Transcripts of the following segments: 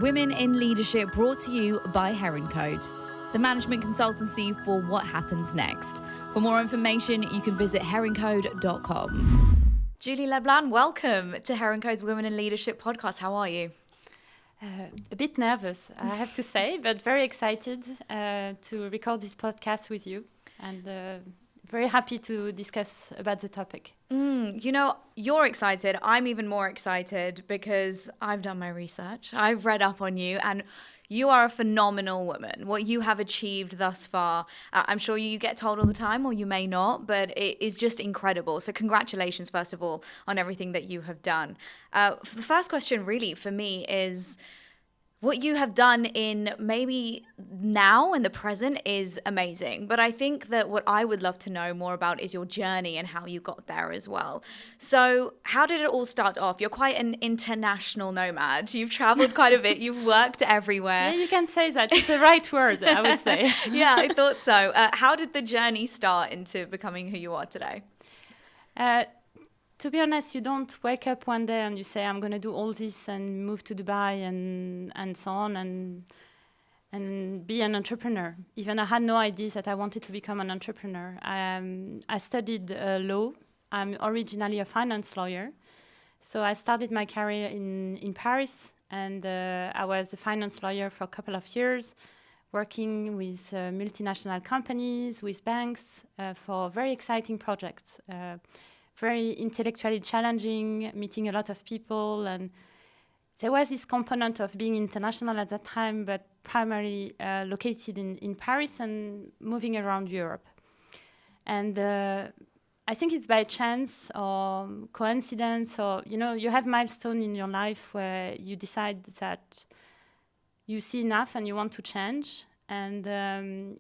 Women in Leadership, brought to you by HeronCode, the management consultancy for what happens next. For more information, you can visit HeronCode.com. Julie Leblan, welcome to HeronCode's Women in Leadership podcast. How are you? A bit nervous, I have to say, but very excited to record this podcast with you, and very happy to discuss about the topic. You know, you're excited. I'm even more excited because I've done my research. I've read up on you, and you are a phenomenal woman. What you have achieved thus far, I'm sure you get told all the time, or you may not, but it is just incredible. So congratulations, first of all, on everything that you have done. The first question really for me is, what you have done in maybe now in the present is amazing. But I think that what I would love to know more about is your journey and how you got there as well. So how did it all start off? You're quite an international nomad. You've traveled quite a bit. You've worked everywhere. Yeah, you can say that. It's the right word, I would say. Yeah, I thought so. How did the journey start into becoming who you are today? To be honest, you don't wake up one day and you say, I'm going to do all this and move to Dubai and so on and be an entrepreneur. Even I had no idea that I wanted to become an entrepreneur. I studied law. I'm originally a finance lawyer. So I started my career in Paris, and I was a finance lawyer for a couple of years, working with multinational companies, with banks, for very exciting projects. Very intellectually challenging, meeting a lot of people, and there was this component of being international at that time, but primarily located in Paris and moving around Europe. And I think it's by chance or coincidence, or you have milestone in your life where you decide that you see enough and you want to change. And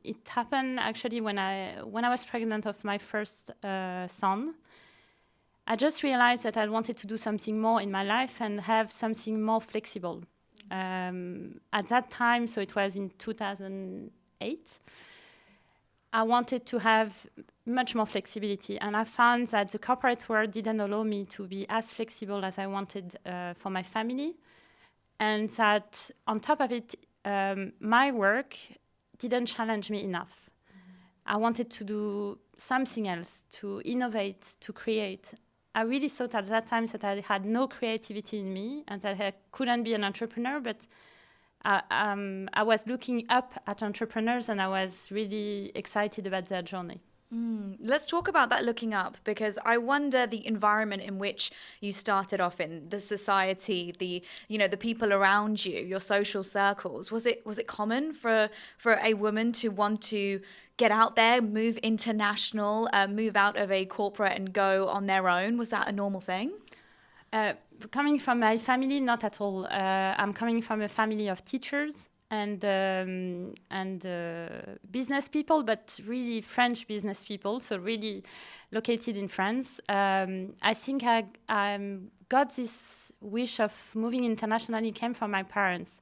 it happened actually when I was pregnant of my first son. I just realized that I wanted to do something more in my life and have something more flexible. At that time, so it was in 2008, I wanted to have much more flexibility. And I found that the corporate world didn't allow me to be as flexible as I wanted for my family. And that on top of it, my work didn't challenge me enough. I wanted to do something else, to innovate, to create. I really thought at that time that I had no creativity in me and that I couldn't be an entrepreneur, but I was looking up at entrepreneurs and I was really excited about their journey. Let's talk about that looking up, because I wonder the environment in which you started off in, the society, the people around you, your social circles. Was it common for a woman to want to get out there, move international, move out of a corporate and go on their own? Was that a normal thing? Coming from my family, not at all. I'm coming from a family of teachers and business people, but really French business people, so really located in France. I think I got this wish of moving internationally came from my parents.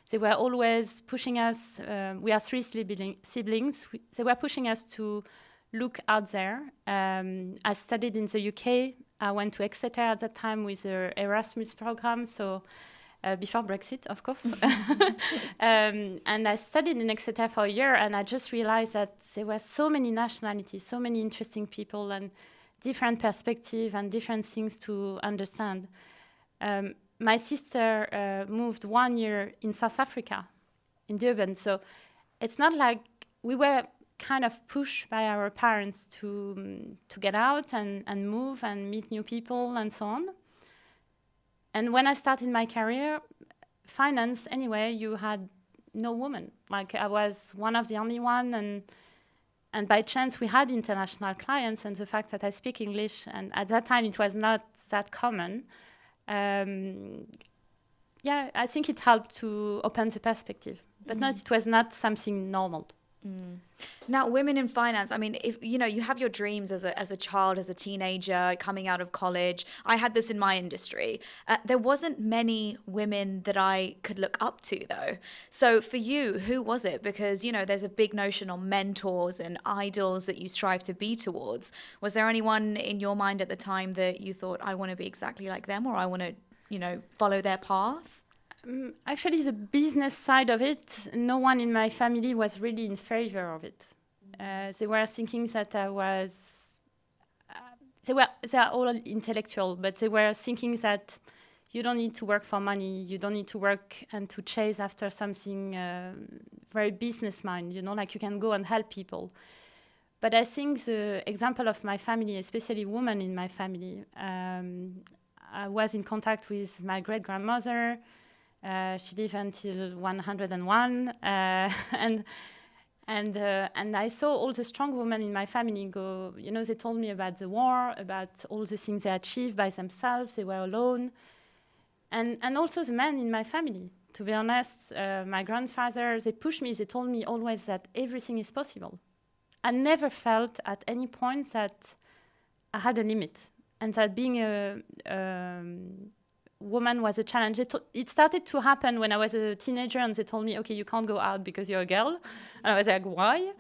They were always pushing us. We are three siblings. They were pushing us to look out there. I studied in the UK. I went to Exeter at that time with the Erasmus program, so before Brexit, of course. And I studied in Exeter for a year, and I just realized that there were so many nationalities, so many interesting people, and different perspectives and different things to understand. My sister moved 1 year in South Africa, in Durban. So it's not like we were kind of pushed by our parents to get out and move and meet new people and so on. And when I started my career, finance, anyway, you had no woman. Like I was one of the only one, and by chance we had international clients, and the fact that I speak English, and at that time it was not that common. I think it helped to open the perspective, but it was not something normal. Now, women in finance, I mean, if you have your dreams as a child, as a teenager, coming out of college. I had this in my industry. There wasn't many women that I could look up to, though. So for you, who was it? Because, there's a big notion on mentors and idols that you strive to be towards. Was there anyone in your mind at the time that you thought, I want to be exactly like them, or I want to, follow their path? Actually, the business side of it, no one in my family was really in favor of it. They were thinking that I was... they are all intellectual, but they were thinking that you don't need to work for money, you don't need to work and to chase after something very business-minded, you know, like you can go and help people. But I think the example of my family, especially women in my family, I was in contact with my great-grandmother. She lived until 101, and I saw all the strong women in my family go, you know, they told me about the war, about all the things they achieved by themselves, they were alone. And also the men in my family. To be honest, my grandfather, they pushed me, they told me always that everything is possible. I never felt at any point that I had a limit and that being a woman was a challenge. It started to happen when I was a teenager and they told me, okay, you can't go out because you're a girl. And I was like, why?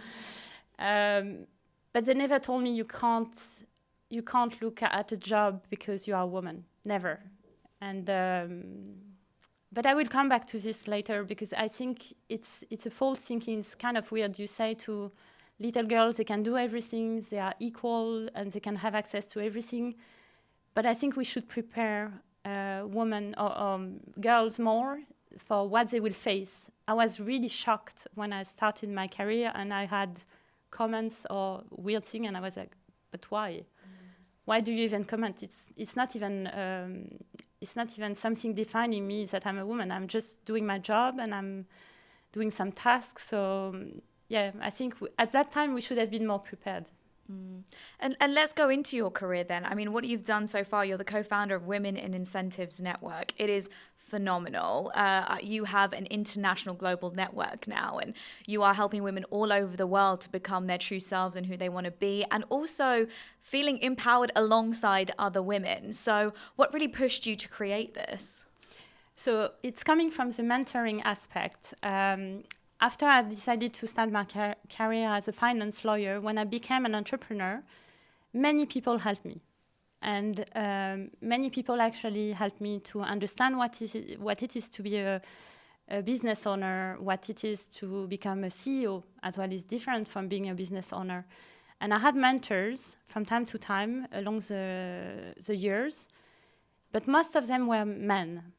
But they never told me you can't look at a job because you are a woman. Never. And but I will come back to this later because I think it's a false thinking. It's kind of weird. You say to little girls they can do everything, they are equal, and they can have access to everything. But I think we should prepare women or girls more for what they will face. I was really shocked when I started my career and I had comments or weird things, and I was like, but why? Why do you even comment? It's not even something defining me that I'm a woman. I'm just doing my job and I'm doing some tasks. So yeah, I think at that time we should have been more prepared. And let's go into your career then. I mean, what you've done so far, you're the co-founder of Women in Incentives Network. It is phenomenal. You have an international global network now, and you are helping women all over the world to become their true selves and who they want to be, and also feeling empowered alongside other women. So what really pushed you to create this? So it's coming from the mentoring aspect. After I decided to start my career as a finance lawyer, when I became an entrepreneur, many people helped me. And many people actually helped me to understand what it is to be a business owner, what it is to become a CEO as well is different from being a business owner. And I had mentors from time to time along the years, but most of them were men.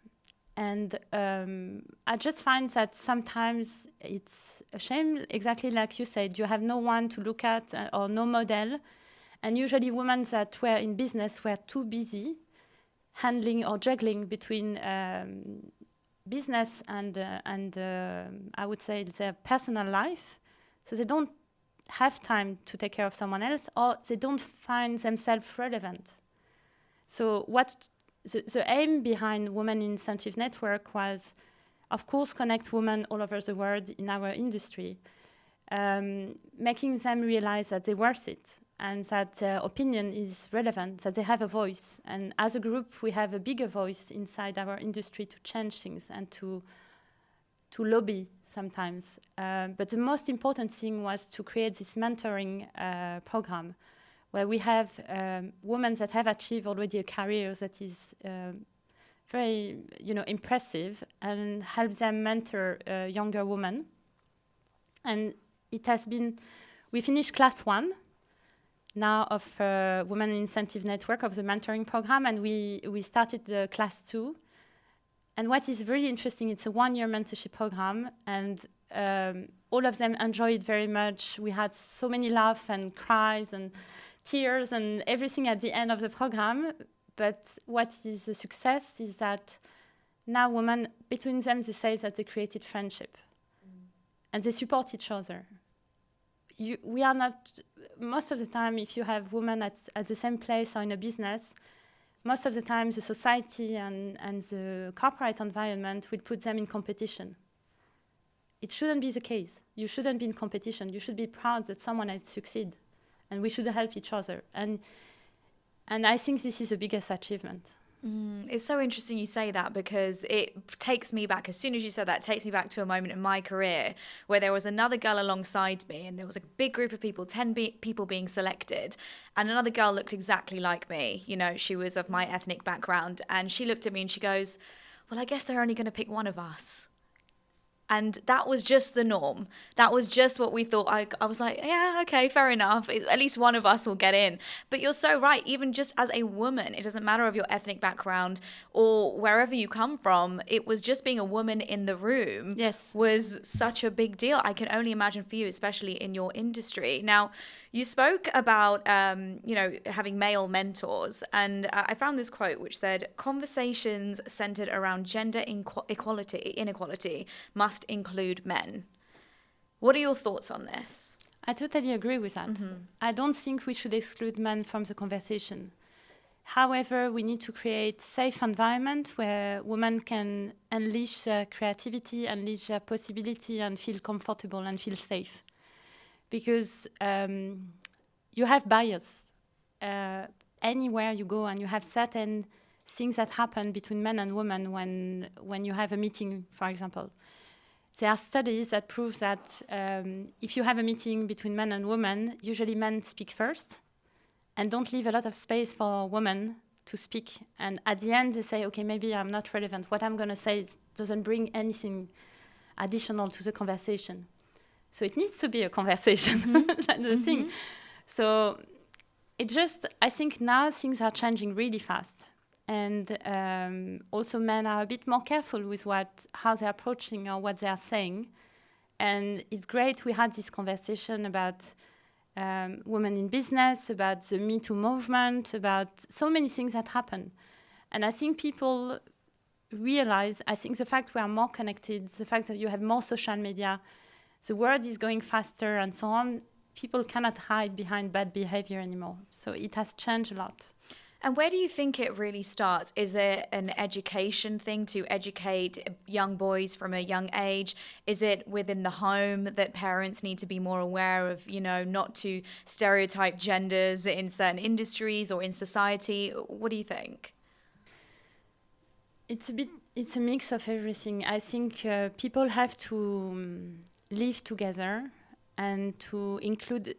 And I just find that sometimes it's a shame, exactly like you said, you have no one to look at or no model. And usually women that were in business were too busy handling or juggling between business and I would say their personal life. So they don't have time to take care of someone else, or they don't find themselves relevant. So the aim behind Women in Incentive Network was, of course, connect women all over the world in our industry, making them realize that they're worth it and that their opinion is relevant, that they have a voice. And as a group, we have a bigger voice inside our industry to change things and to lobby sometimes. But the most important thing was to create this mentoring program where we have women that have achieved already a career that is very, impressive, and help them mentor younger women. And it has been, we finished class 1 now of Women in Incentive Network of the mentoring program, and we started the class 2. And what is really interesting, it's a 1-year mentorship program, and all of them enjoy it very much. We had so many laughs and cries and tears and everything at the end of the program. But what is a success is that now women, between them, they say that they created friendship. And they support each other. We are not, most of the time, if you have women at the same place or in a business, most of the time the society and the corporate environment will put them in competition. It shouldn't be the case. You shouldn't be in competition. You should be proud that someone has succeeded. And we should help each other. And I think this is the biggest achievement. It's so interesting you say that, because it takes me back, as soon as you said that, it takes me back to a moment in my career where there was another girl alongside me, and there was a big group of people, 10 people being selected, and another girl looked exactly like me. She was of my ethnic background, and she looked at me and she goes, well, I guess they're only going to pick one of us. And that was just the norm. That was just what we thought. I was like, yeah, okay, fair enough. At least one of us will get in. But you're so right. Even just as a woman, it doesn't matter of your ethnic background or wherever you come from. It was just being a woman in the room Yes. was such a big deal. I can only imagine for you, especially in your industry. Now, you spoke about, having male mentors. And I found this quote which said, conversations centered around gender inequality must include men. What are your thoughts on this? I totally agree with that. I don't think we should exclude men from the conversation. However, we need to create safe environment where women can unleash their creativity, unleash their possibility, and feel comfortable and feel safe. Because you have bias anywhere you go, and you have certain things that happen between men and women when you have a meeting, for example. There are studies that prove that if you have a meeting between men and women, usually men speak first and don't leave a lot of space for women to speak. And at the end, they say, okay, maybe I'm not relevant. What I'm going to say doesn't bring anything additional to the conversation. So it needs to be a conversation. That's the thing. So I think now things are changing really fast. And also men are a bit more careful with how they're approaching or what they are saying. And it's great we had this conversation about women in business, about the Me Too movement, about so many things that happen. And I think people realize, I think the fact we are more connected, the fact that you have more social media, the world is going faster and so on, people cannot hide behind bad behavior anymore. So it has changed a lot. And where do you think it really starts? Is it an education thing to educate young boys from a young age? Is it within the home that parents need to be more aware of, not to stereotype genders in certain industries or in society? What do you think? It's a mix of everything. I think people have to live together and to include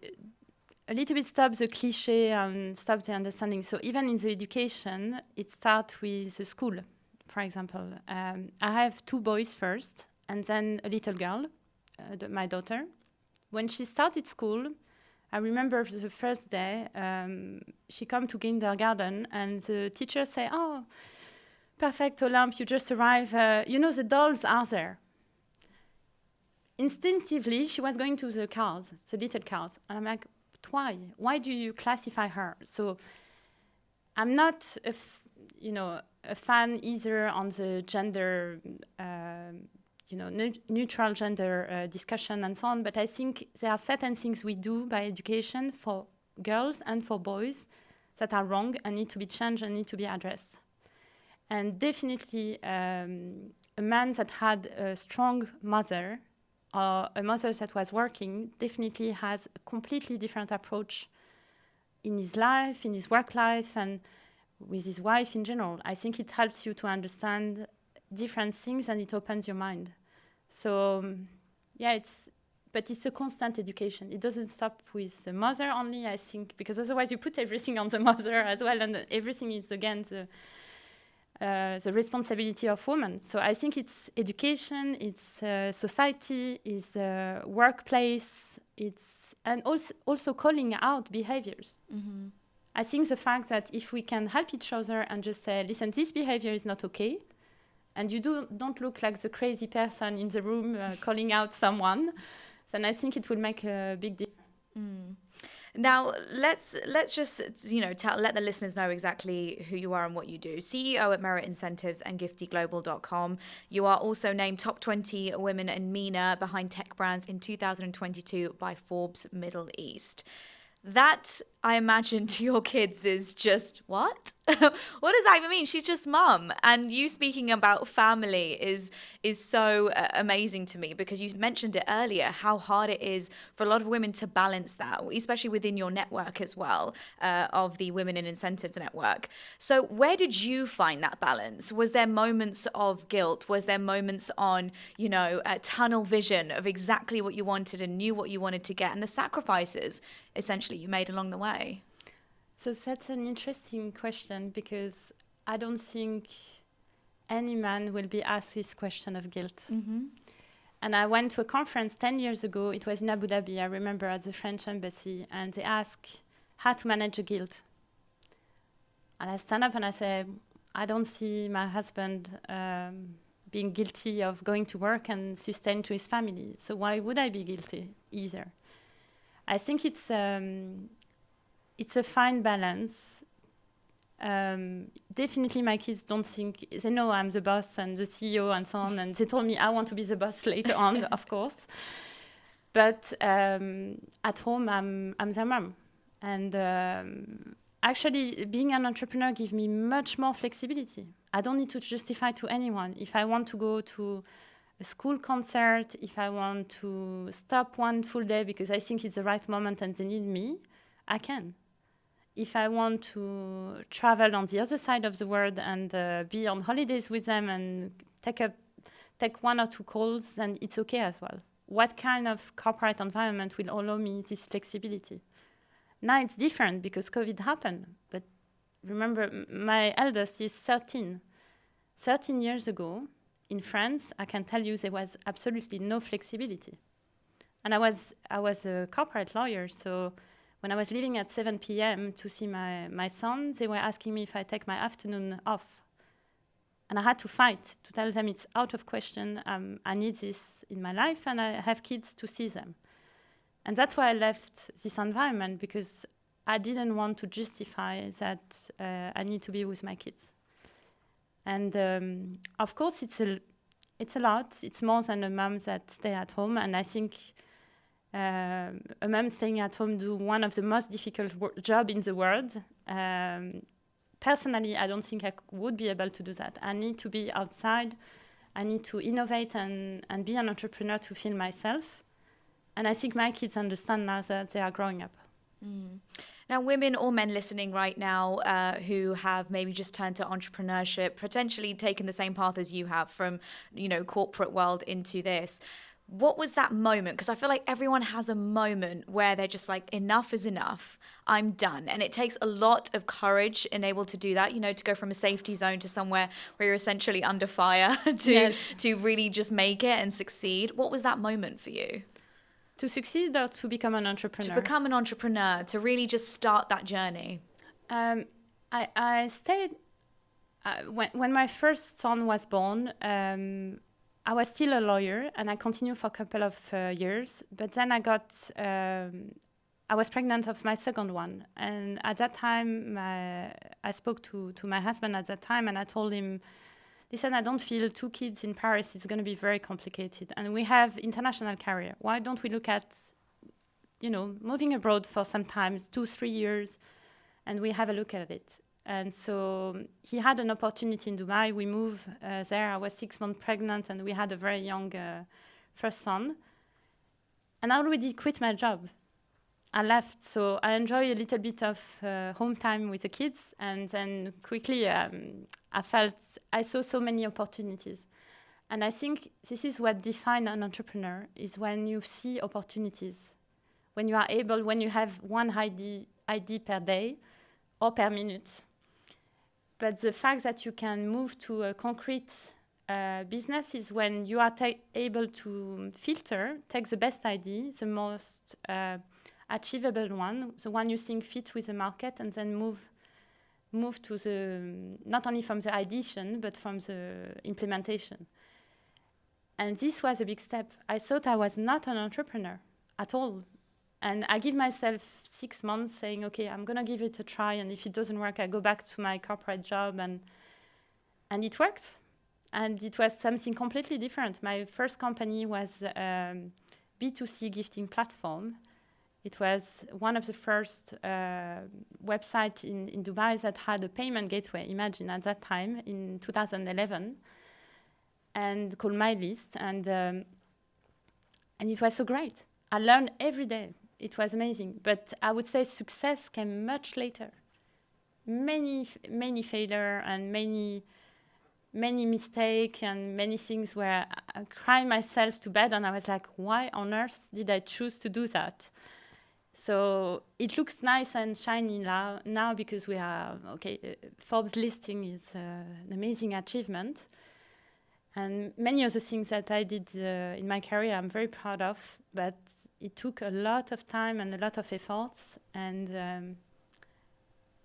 a little bit stop the cliche and stop the understanding. So even in the education, it starts with the school, for example. I have 2 boys first, and then a little girl, my daughter. When she started school, I remember the first day, she come to kindergarten, and the teacher say, "Oh, perfect, Olympe, you just arrived. The dolls are there." Instinctively, she was going to the cars, the little cars. And I'm like, why? Why do you classify her? So I'm not a fan either on the gender, neutral gender discussion and so on. But I think there are certain things we do by education for girls and for boys that are wrong and need to be changed and need to be addressed. And definitely a man that had a strong mother or a mother that was working definitely has a completely different approach in his life, in his work life, and with his wife in general. I think it helps you to understand different things and it opens your mind. So, it's a constant education. It doesn't stop with the mother only, I think, because otherwise you put everything on the mother as well, and everything is, again, the responsibility of women. So I think it's education, it's society, it's workplace, and also calling out behaviors. I think the fact that if we can help each other and just say, listen, this behavior is not okay, and you don't look like the crazy person in the room calling out someone, then I think it will make a big difference. Now, let's just, let the listeners know exactly who you are and what you do. CEO at Merit Incentives and GiftyGlobal.com. You are also named top 20 women in MENA behind tech brands in 2022 by Forbes Middle East. That, I imagine, to your kids is just, what? What does that even mean? She's just mum. And you speaking about family is so amazing to me, because you mentioned it earlier, how hard it is for a lot of women to balance that, especially within your network as well, of the Women in Incentives network. So where did you find that balance? Was there moments of guilt? Was there moments on, a tunnel vision of exactly what you wanted and knew what you wanted to get, and the sacrifices essentially you made along the way? So that's an interesting question, because I don't think any man will be asked this question of guilt. Mm-hmm. And I went to a conference 10 years ago. It was in Abu Dhabi, I remember, at the French embassy. And they asked how to manage the guilt. And I stand up and I say, I don't see my husband being guilty of going to work and sustain to his family. So why would I be guilty either? I think it's a fine balance. Definitely my kids don't think, they know I'm the boss and the CEO and so on, and they told me I want to be the boss later on, of course. But at home, I'm their mom. And actually, being an entrepreneur gives me much more flexibility. I don't need to justify to anyone. If I want to go to a school concert, if I want to stop one full day because I think it's the right moment and they need me, I can. If I want to travel on the other side of the world and be on holidays with them and take 1 or 2 calls, then it's okay as well. What kind of corporate environment will allow me this flexibility? Now it's different because COVID happened. But remember, my eldest is 13. 13 years ago, in France, I can tell you there was absolutely no flexibility. And I was a corporate lawyer, so when I was leaving at 7 p.m. to see my son, they were asking me if I take my afternoon off. And I had to fight to tell them it's out of question. I need this in my life, and I have kids to see them. And that's why I left this environment, because I didn't want to justify that I need to be with my kids. And of course, it's a lot. It's more than a mom that stay at home. And I think a mom staying at home do one of the most difficult job in the world. Personally, I don't think I would be able to do that. I need to be outside. I need to innovate and be an entrepreneur to feel myself. And I think my kids understand now that they are growing up. Mm. Now, women or men listening right now who have maybe just turned to entrepreneurship, potentially taken the same path as you have from, corporate world into this. What was that moment? Because I feel like everyone has a moment where they're just like, enough is enough. I'm done. And it takes a lot of courage and able to do that, to go from a safety zone to somewhere where you're essentially under fire to really just make it and succeed. What was that moment for you? To succeed or to become an entrepreneur? To become an entrepreneur, to really just start that journey. I stayed, when my first son was born, I was still a lawyer and I continued for a couple of years. But then I was pregnant of my second one. And at that time, I spoke to my husband at that time and I told him, listen, I don't feel 2 kids in Paris is going to be very complicated. And we have international career. Why don't we look at, moving abroad for sometimes 2-3 years, and we have a look at it. And so he had an opportunity in Dubai. We moved there. I was 6 months pregnant, and we had a very young first son. And I already quit my job. I left, so I enjoy a little bit of home time with the kids, and then quickly I saw so many opportunities. And I think this is what defines an entrepreneur, is when you see opportunities, when you are able, when you have one idea per day or per minute. But the fact that you can move to a concrete business is when you are able to take the best idea, the most achievable one, the one you think fit with the market, and then move to the, not only from the ideation, but from the implementation. And this was a big step. I thought I was not an entrepreneur at all. And I give myself 6 months saying, okay, I'm going to give it a try. And if it doesn't work, I go back to my corporate job. And it worked. And it was something completely different. My first company was a B2C gifting platform. It was one of the first websites in Dubai that had a payment gateway, imagine, at that time, in 2011, and called My List. And it was so great. I learned every day. It was amazing. But I would say success came much later. Many failures and many mistakes and many things where I cried myself to bed and I was like, why on earth did I choose to do that? So it looks nice and shiny now because we are, Forbes listing is an amazing achievement. And many of the things that I did in my career I'm very proud of, but it took a lot of time and a lot of efforts. And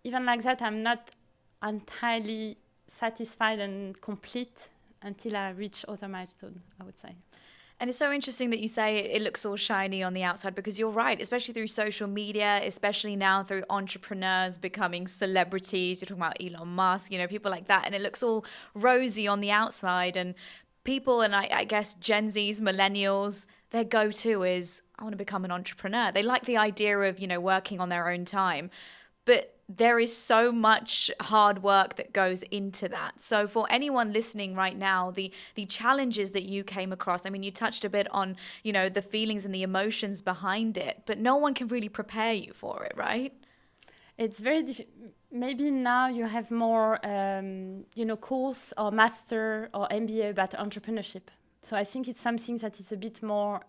even like that, I'm not entirely satisfied and complete until I reach other milestones, I would say. And it's so interesting that you say it looks all shiny on the outside, because you're right, especially through social media, especially now through entrepreneurs becoming celebrities. You're talking about Elon Musk, people like that. And it looks all rosy on the outside. And people, and I guess Gen Zs, millennials, their go-to is, I want to become an entrepreneur. They like the idea of, working on their own time. But there is so much hard work that goes into that. So for anyone listening right now, the challenges that you came across, I mean, you touched a bit on, the feelings and the emotions behind it, but no one can really prepare you for it, right? It's very maybe now you have more, course or master or MBA about entrepreneurship. So I think it's something that is a bit more,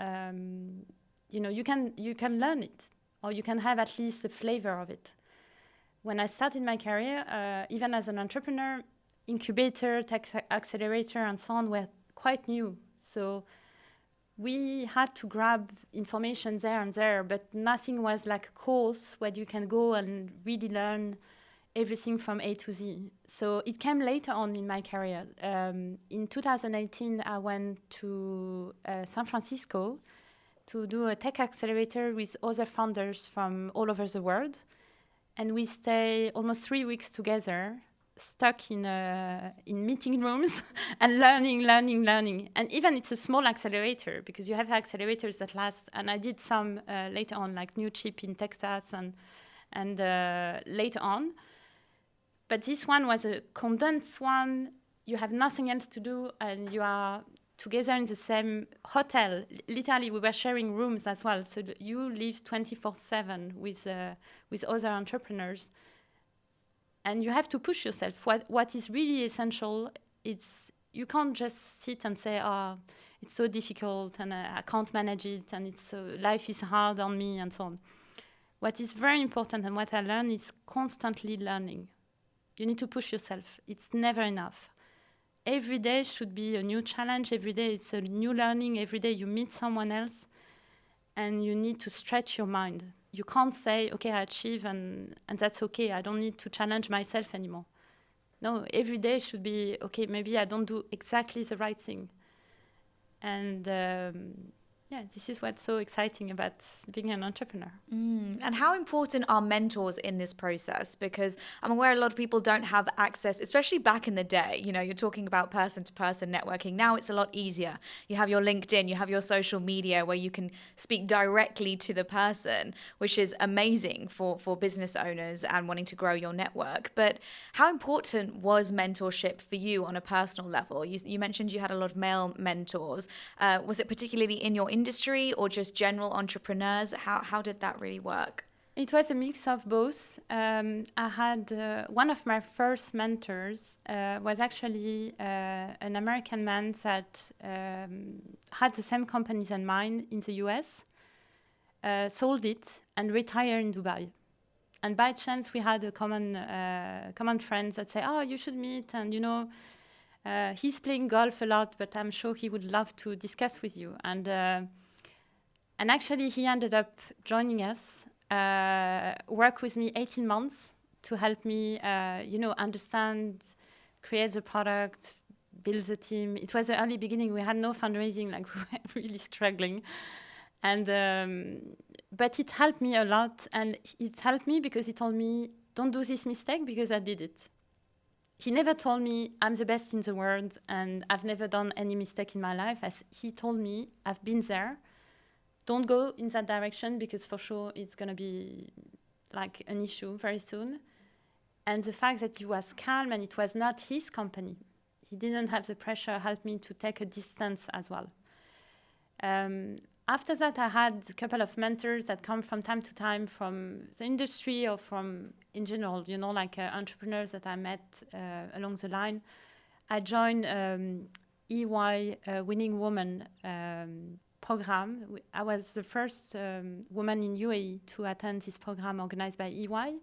you can learn it, or you can have at least a flavor of it. When I started my career, even as an entrepreneur, incubator, tech accelerator, and so on were quite new. So we had to grab information there and there, but nothing was like a course where you can go and really learn everything from A to Z. So it came later on in my career. In 2018, I went to San Francisco to do a tech accelerator with other founders from all over the world. And we stay almost 3 weeks together, stuck in meeting rooms and learning. And even it's a small accelerator, because you have accelerators that last. And I did some later on, like New Chip in Texas and later on. But this one was a condensed one. You have nothing else to do, and you are together in the same hotel. Literally, we were sharing rooms as well. So you live 24/7 with other entrepreneurs, and you have to push yourself. What is really essential, you can't just sit and say, "Oh, it's so difficult, and I can't manage it, and life is hard on me," and so on. What is very important, and what I learned, is constantly learning. You need to push yourself. It's never enough. Every day should be a new challenge. Every day it's a new learning. Every day you meet someone else, and you need to stretch your mind. You can't say, okay, I achieve and that's okay. I don't need to challenge myself anymore. No, every day should be, okay, maybe I don't do exactly the right thing. And this is what's so exciting about being an entrepreneur. And how important are mentors in this process? Because I'm aware a lot of people don't have access, especially back in the day. You're talking about person-to-person networking. Now it's a lot easier. You have your LinkedIn, you have your social media where you can speak directly to the person, which is amazing for business owners and wanting to grow your network. But how important was mentorship for you on a personal level? You mentioned you had a lot of male mentors. Was it particularly in your industry or just general entrepreneurs? How did that really work? It was a mix of both. I had one of my first mentors was actually an American man that had the same company than mine in the US, sold it, and retired in Dubai. And by chance, we had a common friend that said, "Oh, you should meet, and he's playing golf a lot, but I'm sure he would love to discuss with you." And actually, he ended up joining us, work with me 18 months to help me, understand, create the product, build the team. It was the early beginning. We had no fundraising, we were really struggling. And but it helped me a lot. And it helped me because he told me, don't do this mistake, because I did it. He never told me I'm the best in the world and I've never done any mistake in my life. As he told me, I've been there. Don't go in that direction, because for sure it's going to be like an issue very soon. And the fact that he was calm and it was not his company, he didn't have the pressure, helped me to take a distance as well. After that, I had a couple of mentors that come from time to time from the industry or from, in general, entrepreneurs that I met along the line. I joined EY Winning Woman program. I was the first woman in UAE to attend this program organized by EY.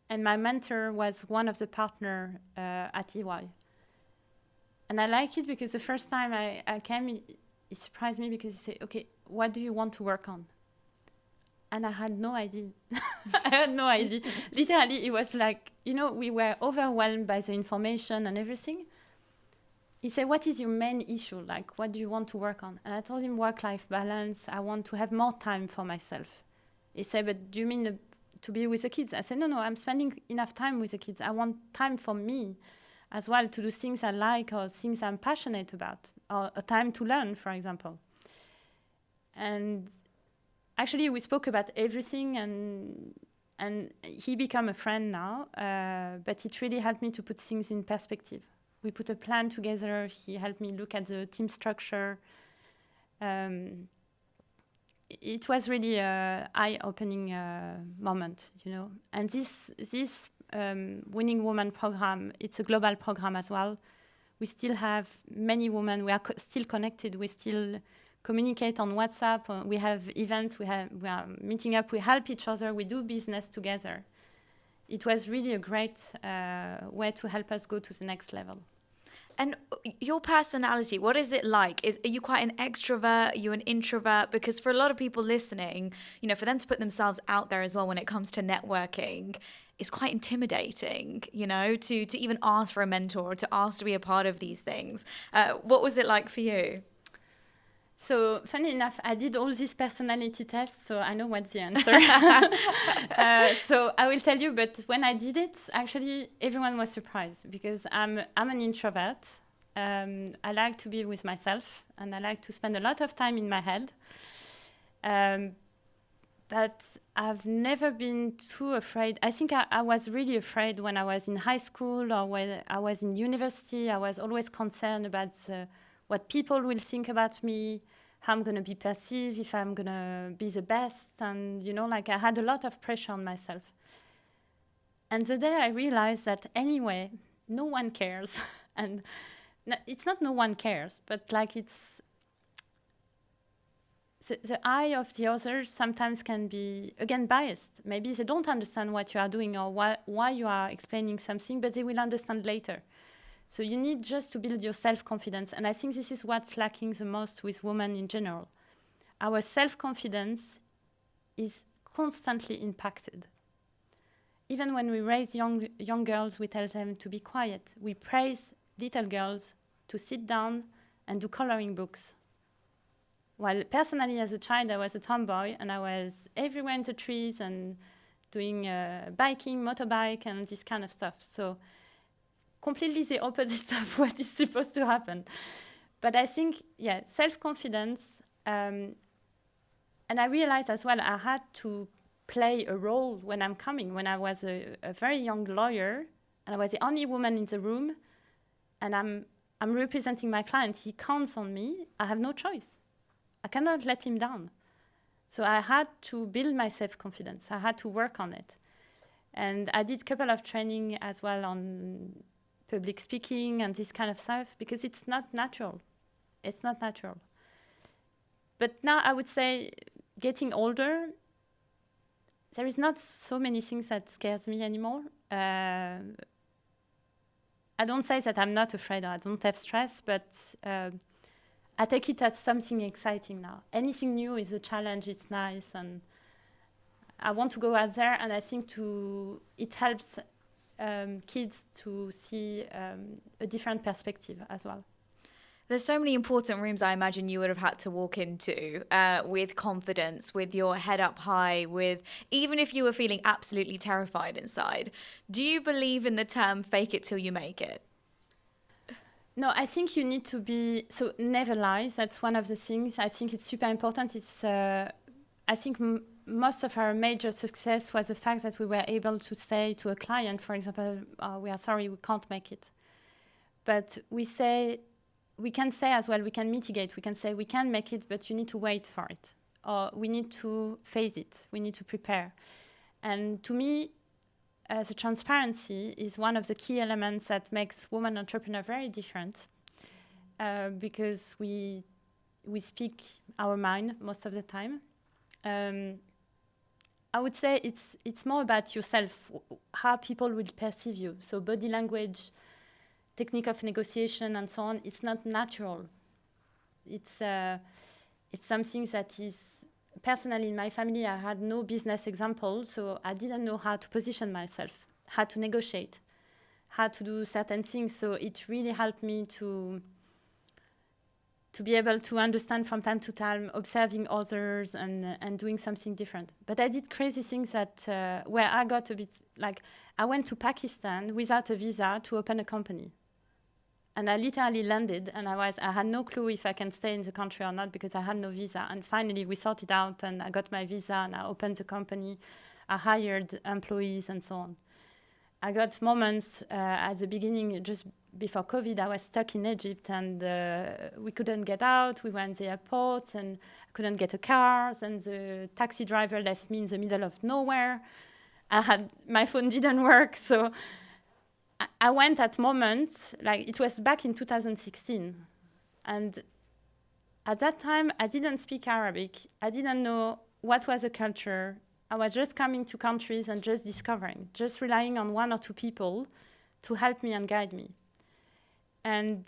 And my mentor was one of the partners at EY. And I like it because the first time I came, it surprised me because he said, okay, what do you want to work on? And I had no idea. I had no idea. Literally, it was like, we were overwhelmed by the information and everything. He said, what is your main issue? Like, what do you want to work on? And I told him work-life balance. I want to have more time for myself. He said, but do you mean to be with the kids? I said, no, I'm spending enough time with the kids. I want time for me as well, to do things I like or things I'm passionate about, or a time to learn, for example. And actually, we spoke about everything, and he became a friend now, but it really helped me to put things in perspective. We put a plan together. He helped me look at the team structure. It was really an eye-opening moment, And this Winning Woman program, it's a global program as well. We still have many women. We are still connected. We still communicate on WhatsApp. We have events. We are meeting up. We help each other. We do business together. It was really a great way to help us go to the next level. And your personality, what is it like? Are you quite an extrovert? Are you an introvert? Because for a lot of people listening, for them to put themselves out there as well when it comes to networking is quite intimidating, to even ask for a mentor or to ask to be a part of these things. What was it like for you? So, funny enough, I did all these personality tests, so I know what's the answer. So I will tell you, but when I did it, actually, everyone was surprised because I'm an introvert. I like to be with myself, and I like to spend a lot of time in my head. But I've never been too afraid. I think I was really afraid when I was in high school or when I was in university. I was always concerned about what people will think about me, how I'm going to be perceived, if I'm going to be the best. And, I had a lot of pressure on myself. And the day I realized that anyway, no one cares. And it's not no one cares, but it's the eye of the others sometimes can be, again, biased. Maybe they don't understand what you are doing or why you are explaining something, but they will understand later. So you need just to build your self-confidence. And I think this is what's lacking the most with women in general. Our self-confidence is constantly impacted. Even when we raise young girls, we tell them to be quiet. We praise little girls to sit down and do coloring books. While personally, as a child, I was a tomboy, and I was everywhere in the trees and doing biking, motorbike, and this kind of stuff. So completely the opposite of what is supposed to happen. But I think, self-confidence, and I realized as well I had to play a role when I'm coming. When I was a very young lawyer, and I was the only woman in the room, and I'm representing my client. He counts on me. I have no choice. I cannot let him down. So I had to build my self-confidence. I had to work on it. And I did a couple of training as well on public speaking and this kind of stuff because it's not natural. It's not natural. But now I would say, getting older, there is not so many things that scares me anymore. I don't say that I'm not afraid or I don't have stress, but I take it as something exciting now. Anything new is a challenge, it's nice, and I want to go out there, and I think it helps kids to see a different perspective as well. There's so many important rooms I imagine you would have had to walk into with confidence, with your head up high, even if you were feeling absolutely terrified inside. Do you believe in the term fake it till you make it? No, I think you need to be, so never lie. That's one of the things. I think it's super important. I think most of our major success was the fact that we were able to say to a client, for example, we are sorry, we can't make it. But we can say as well, we can mitigate. We can say we can make it, but you need to wait for it. Or we need to face it. We need to prepare. And to me, the transparency is one of the key elements that makes women entrepreneurs very different, because we we speak our mind most of the time. I would say it's more about yourself, how people will perceive you. So body language, technique of negotiation, and so on. It's not natural. It's something that is, personally in my family, I had no business example, so I didn't know how to position myself, how to negotiate, how to do certain things. So it really helped me to be able to understand from time to time, observing others and doing something different. But I did crazy things that where I got a bit, like, I went to Pakistan without a visa to open a company. And I literally landed, and I had no clue if I can stay in the country or not because I had no visa. And finally, we sorted out, and I got my visa, and I opened the company. I hired employees, and so on. I got moments at the beginning, just before COVID, I was stuck in Egypt, and we couldn't get out. We were in the airport, and I couldn't get a car, and the taxi driver left me in the middle of nowhere. My phone didn't work, so I went at moments, like it was back in 2016, and at that time I didn't speak Arabic. I didn't know what was the culture. I was just coming to countries and just discovering, just relying on one or two people to help me and guide me. And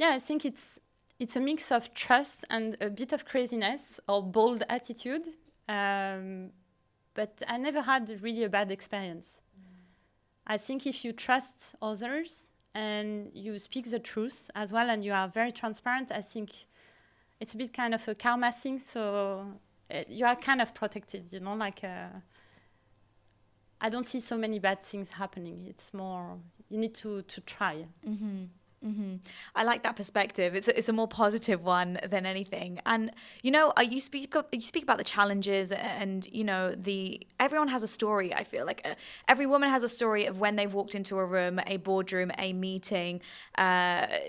I think it's a mix of trust and a bit of craziness or bold attitude, but I never had really a bad experience. I think if you trust others and you speak the truth as well and you are very transparent, I think it's a bit kind of a karma thing, so you are kind of protected, you know, like I don't see so many bad things happening. It's more, you need to try. Mm-hmm. Mm-hmm. I like that perspective. It's a more positive one than anything. And you know, you speak about the challenges, and you know, everyone has a story. I feel like every woman has a story of when they've walked into a room, a boardroom, a meeting,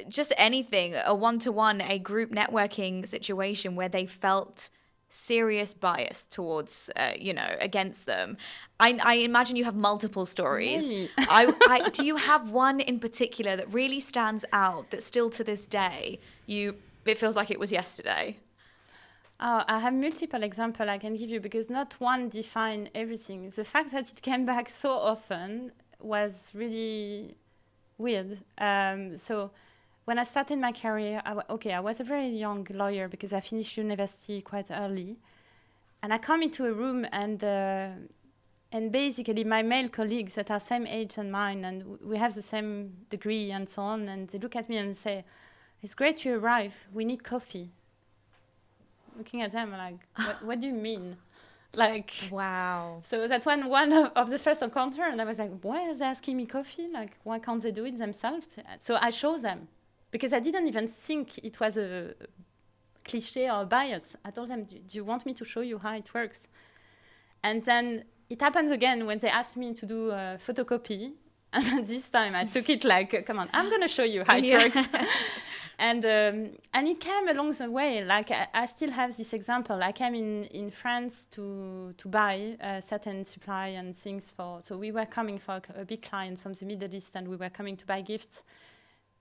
just anything, a one-to-one, a group networking situation where they felt serious bias towards, against them. I imagine you have multiple stories. Really? Do you have one in particular that really stands out that still to this day, it feels like it was yesterday? I have multiple examples I can give you because not one defines everything. The fact that it came back so often was really weird. So when I started my career, I was a very young lawyer because I finished university quite early. And I come into a room and basically my male colleagues that are same age than mine and we have the same degree and so on, and they look at me and say, "It's great you arrived, we need coffee." Looking at them like, what do you mean? Like, wow. So that's one of the first encounter, and I was like, why are they asking me coffee? Like, why can't they do it themselves? So I show them. Because I didn't even think it was a cliche or a bias. I told them, do you want me to show you how it works? And then it happens again when they asked me to do a photocopy. And this time I took it like, come on, I'm going to show you how it works. And it came along the way. Like I still have this example. I came in France to buy certain supply and things so we were coming for a big client from the Middle East, and we were coming to buy gifts.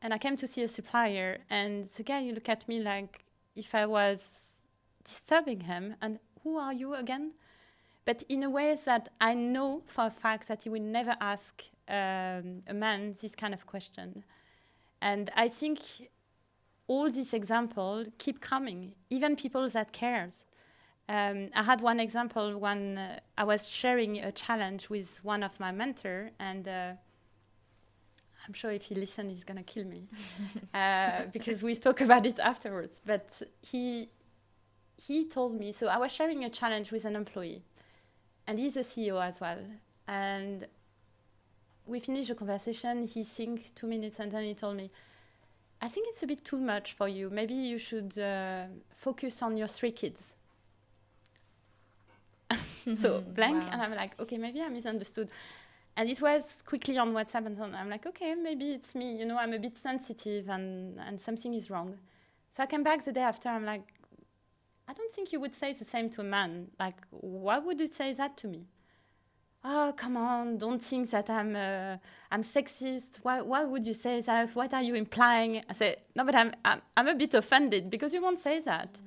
And I came to see a supplier, and the guy looked at me like if I was disturbing him. And who are you again? But in a way that I know for a fact that he will never ask a man this kind of question. And I think all these examples keep coming, even people that cares. I had one example when I was sharing a challenge with one of my mentors, and I'm sure if he listens, he's going to kill me because we talk about it afterwards. But he told me, so I was sharing a challenge with an employee, and he's a CEO as well. And we finished the conversation. He think 2 minutes, and then he told me, "I think it's a bit too much for you. Maybe you should focus on your 3 kids." So blank, wow. And I'm like, okay, maybe I misunderstood. And it was quickly on WhatsApp, and I'm like, okay, maybe it's me. You know, I'm a bit sensitive, and something is wrong. So I came back the day after. I'm like, I don't think you would say the same to a man. Like, why would you say that to me? oh, come on, don't think that I'm sexist. Why would you say that? What are you implying? I say, no, but I'm a bit offended because you won't say that.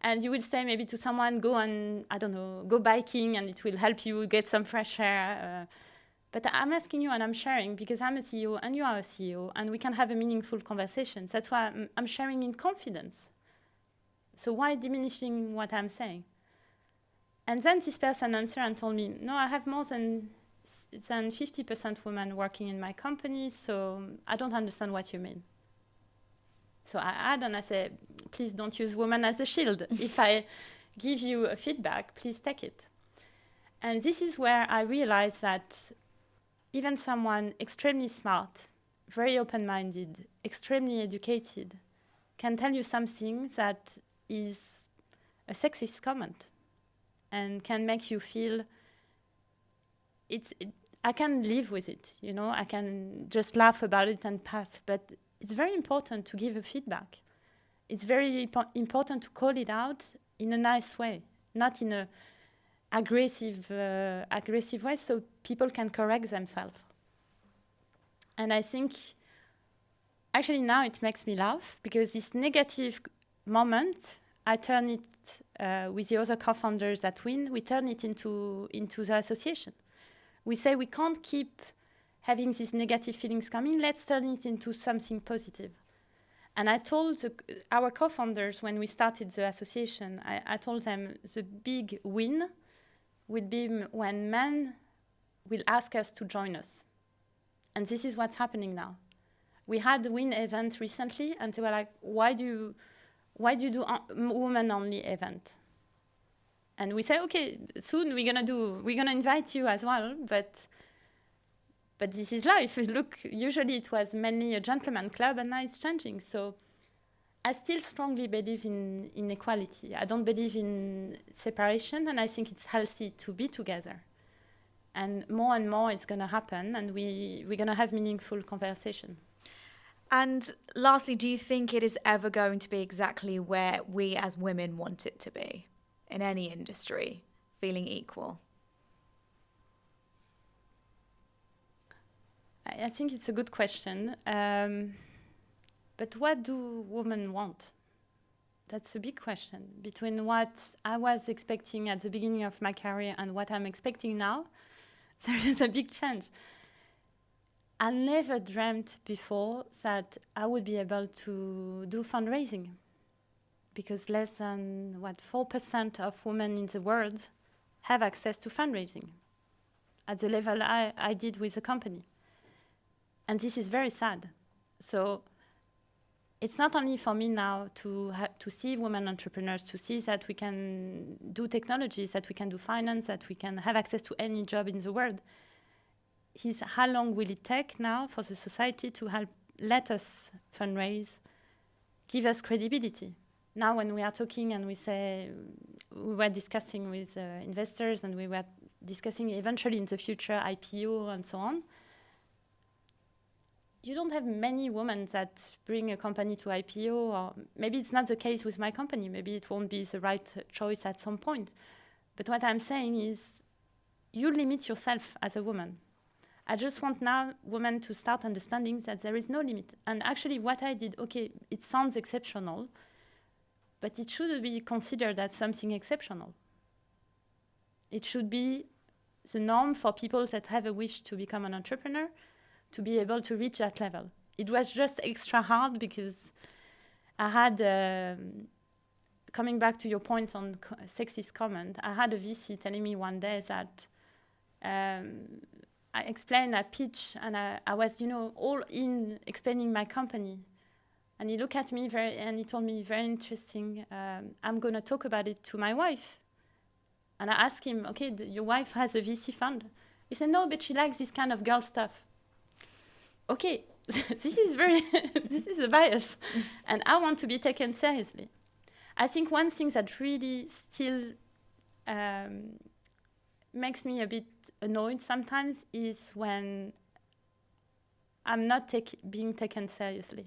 And you will say maybe to someone, go and, I don't know, go biking and it will help you get some fresh air. But I'm asking you and I'm sharing because I'm a CEO and you are a CEO and we can have a meaningful conversation. That's why I'm sharing in confidence. So why diminishing what I'm saying? And then this person answered and told me, no, I have more than 50% women working in my company, so I don't understand what you mean. So I add and I say, please don't use women as a shield. If I give you a feedback, please take it. And this is where I realized that even someone extremely smart, very open-minded, extremely educated, can tell you something that is a sexist comment and can make you feel I can live with it, you know, I can just laugh about it and pass, but it's very important to give a feedback. It's very important to call it out in a nice way, not in a aggressive way, so people can correct themselves. And I think, actually now it makes me laugh, because this negative moment, I turn it with the other co-founders at Win, we turn it into the association. We say we can't keep having these negative feelings coming, let's turn it into something positive. And I told our co-founders when we started the association, I told them the big win will be when men will ask us to join us. And this is what's happening now. We had the Win event recently, and they were like, why do you do women-only event? And we say, okay, soon we're gonna invite you as well, but this is life. Look, usually it was mainly a gentleman club, and now it's changing. So I still strongly believe in equality. I don't believe in separation, and I think it's healthy to be together. And more it's gonna happen, and we're gonna have meaningful conversation. And lastly, do you think it is ever going to be exactly where we as women want it to be in any industry, feeling equal? I think it's a good question. But what do women want? That's a big question. Between what I was expecting at the beginning of my career and what I'm expecting now, there is a big change. I never dreamt before that I would be able to do fundraising, because less than 4% of women in the world have access to fundraising at the level I did with the company. And this is very sad. So it's not only for me now to see women entrepreneurs, to see that we can do technologies, that we can do finance, that we can have access to any job in the world. Is how long will it take now for the society to let us fundraise, give us credibility? Now when we are talking and we say, we were discussing with investors and we were discussing eventually in the future IPO and so on, you don't have many women that bring a company to IPO, or maybe it's not the case with my company, maybe it won't be the right choice at some point. But what I'm saying is, you limit yourself as a woman. I just want now women to start understanding that there is no limit. And actually what I did, okay, it sounds exceptional, but it should be considered as something exceptional. It should be the norm for people that have a wish to become an entrepreneur, to be able to reach that level. It was just extra hard because I had, coming back to your point on sexist comment, I had a VC telling me one day that I explained a pitch, and I was, all in explaining my company. And he looked at me and he told me, very interesting, I'm going to talk about it to my wife. And I asked him, okay, your wife has a VC fund? He said, no, but she likes this kind of girl stuff. Okay, this is a bias. And I want to be taken seriously. I think one thing that really still makes me a bit annoyed sometimes is when I'm not being taken seriously.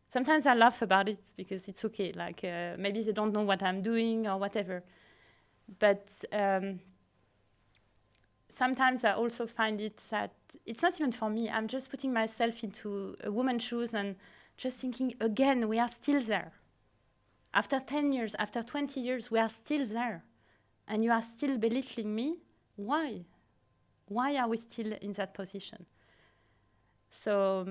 Sometimes I laugh about it because it's okay, like maybe they don't know what I'm doing or whatever. But sometimes I also find it that it's not even for me. I'm just putting myself into a woman's shoes and just thinking, again, we are still there. After 10 years, after 20 years, we are still there. And you are still belittling me? Why? Why are we still in that position? So,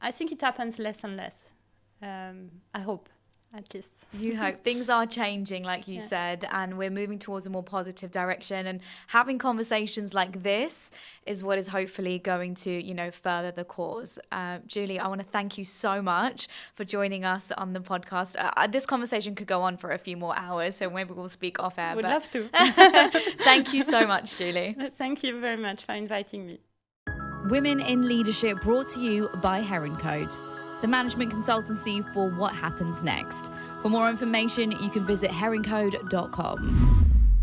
I think it happens less and less. I hope, at least. You hope. Things are changing, like you said, and we're moving towards a more positive direction. And having conversations like this is what is hopefully going to, further the cause. Julie, I want to thank you so much for joining us on the podcast. This conversation could go on for a few more hours, so maybe we'll speak off air. Would love to. Thank you so much, Julie. Thank you very much for inviting me. Women in Leadership, brought to you by HeronCode, the management consultancy for what happens next. For more information, you can visit HeronCode.com.